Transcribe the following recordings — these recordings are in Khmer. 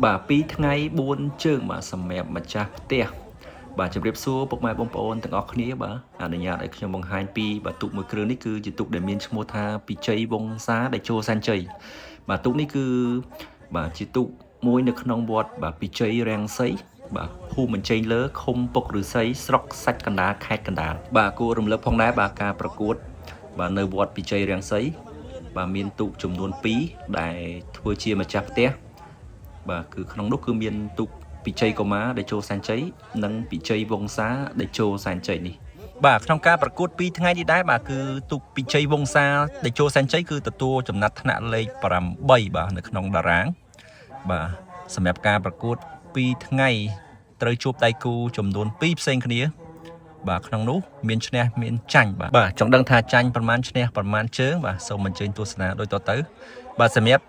bà pi ngày buôn chương mà sầm mẹp mà cha tia bà chụp đẹp xua bốc mai bông bồn từng óc khía bà anh nhà đại trong vòng 2 pi bà tụ một kêu ní cứ chỉ tụ để miên mua tha pi chơi bông xá để cho san chơi bà tụ ní cứ bà chỉ tụ môi nước nông bọt bà pi chơi rang sấy bà hu mình chơi lỡ không bốc rửa sấy sọc sạch cành đá khai cành đá bà cô rầm lớp phong đá bà caประกวดbà nơi bọt pi chơi rang sấy bà miên tụ chùm nôn pí đại thua chia mà chặt té bà cứ không lúc cứ miên tụ bị chơi có má để cho san cháy nâng bị chơi vong xá để cho san cháy đi bà trong caประกวดปีថ្ងៃនេះដែរបាទគឺទូកពីជ័យវង្សាដែលចូលសែនជ័យគឺទទួលចំណាត់ថ្នាក់លេខ8បាទនៅក្នុងតារាងបាទសម្រាប់ការប្រកួត2ថ្ងៃត្រូវជួបដៃគូចំនួន2ផ្សេងគ្នាបាទក្នុងនោះមានឈ្នះមានចាញ់បាទចង់ដឹងថាចាញ់ប្រមាណឈ្នះប្រមាណជើងបាទសូមអញ្ជើញទស្សនាដូចតទៅបាទសម្រាប់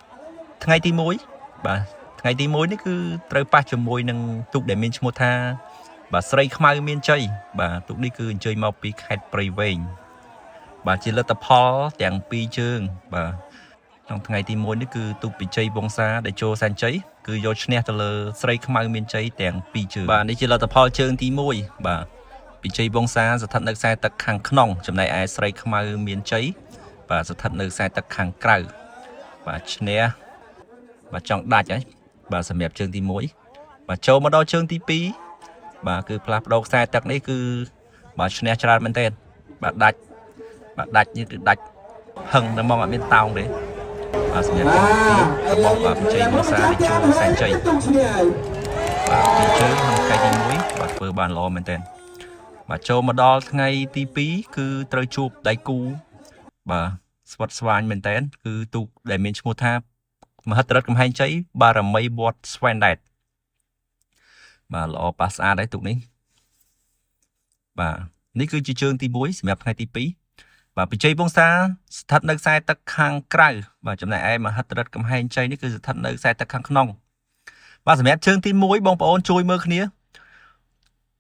ថ្ងៃទី1បាទថ្ងៃទី1នេះគឺត្រូវប៉ះជាមួយនឹងទូកដែលមានឈ្មោះថាបាទស្រីខ្មៅមានជ័យបាទទូកនេះគឺអញ្ជើញមកពីខេត្តព្រៃវែងបាទជាលទ្ធផលទាំង2ជើងបាទក្នុងថ្ងៃទី1នេះគឺទូកពីជ័យវង្សាដែលចូលសែនជ័យគឺយកឈ្នះទៅលើស្រីខ្មៅមានជ័យទាំង2ជើងបាទនេះជាលទ្ធផលជើងទី1បាទពីជ័យវង្សាស្ថិតនៅខ្សែទឹកខាងក្នុងចំណែកឯស្រីខ្មៅមានជ័យបាទស្ថិតនៅខ្សែទឹកខាងក្រៅបាទឈ្នះបាទចង់ដាច់ហើយបាទសម្រាប់ជើងទី1បាទចូលមកដល់ជើងទី2បាទគឺផ្លាស់ប្ដូរខ្សែទឹកនេះគឺបាទឈ្នះច្រើនមែនទែនបាទដាច់នេះគឺដាច់ហឹងតែមកអត់មានតោងទេបាទសម្រាប់ជើងទី2របស់បាទជ័យវង្សាដែលចូលសែនជ័យបាទពីជើងក្នុងថ្ងៃទី1បាទធ្វើបានល្អមែនទែនបាទចូលមកដល់ថ្ងៃទី2គឺត្រូវជួបដៃគូបាទស្វិតស្វាញមែនទែនគឺទូកដែលមានឈ្មោះថាមហិទ្ធិរដ្ឋកំហែងជ័យបារមីវត្តស្វែនដែតបាទល្អប៉ះស្អាតហើយទូកនេះបាទនេះគឺជាជើងទី1សម្រាប់ថ្ងៃទី2បាទពីជ័យវង្សាស្ថិតនៅខ្សែទឹកខាងក្រៅបាទចំណែកឯមហិទ្ធិរដ្ឋកំហែងជ័យនេះគឺស្ថិតនៅខ្សែទឹកខាងក្នុងបាទសម្រាប់ជើងទី1បងប្អូនជួយមើលគ្នា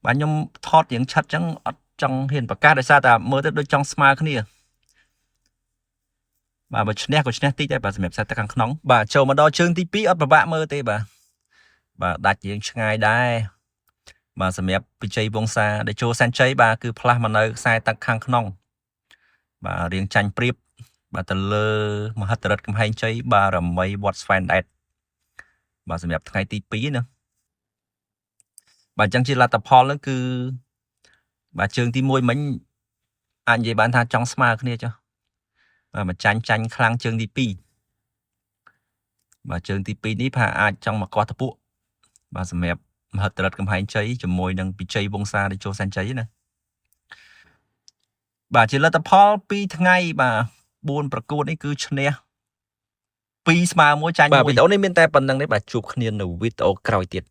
បាទខ្ញុំថតរៀងឆិតអញ្ចឹងអត់ចង់ហ៊ានប្រកាសដោយសារតែមើលទៅដូចចង់ស្មើគ្នាបាទបើឈ្នះក៏ឈ្នះតិចដែរបាទសម្រាប់ខ្សែទឹកខាងក្នុងបាទចូលមកដល់ជើងទី2អត់ពិបាកមើលទេបាទដាច់រៀងឆ្ងាយដែរបាទសម្រាប់ពីជ័យវង្សាដែលចូលសែនជ័យបាទគឺផ្លាស់មកនៅខ្សែទឹកខាងក្នុងបាទរៀងចាញ់ព្រៀបបាទទៅលើមហិទ្ធិរដ្ឋកំហែងជ័យបារមីវត្តស្វែនដែតបាទសម្រាប់ថ្ងៃទី2ណាបាទអញ្ចឹងជាលទ្ធផលហ្នឹងគឺបាទជើងទី1មិញអាចនិយាយបានថាចង់ស្មើគ្នាចុះបាទមកចាញ់ខ្លាំងជើងទី2បាទជើងទី2នេះថាអាចចង់មកកោះតពួកបាទសម្រាប់មហិទ្ធិរដ្ឋកំហែងជ័យជាមួយនឹងពីជ័យវង្សាដែលចូលសែនជ័យណាបាទជាលទ្ធផល2ថ្ងៃបាទ4ប្រកួតនេះគឺឈ្នះ2ស្មើ1ចាញ់1បាទវីដេអូនេះមានតែប៉ុណ្្នឹងទេបាទជួបគ្នានៅវីដេអូក្រោយទៀត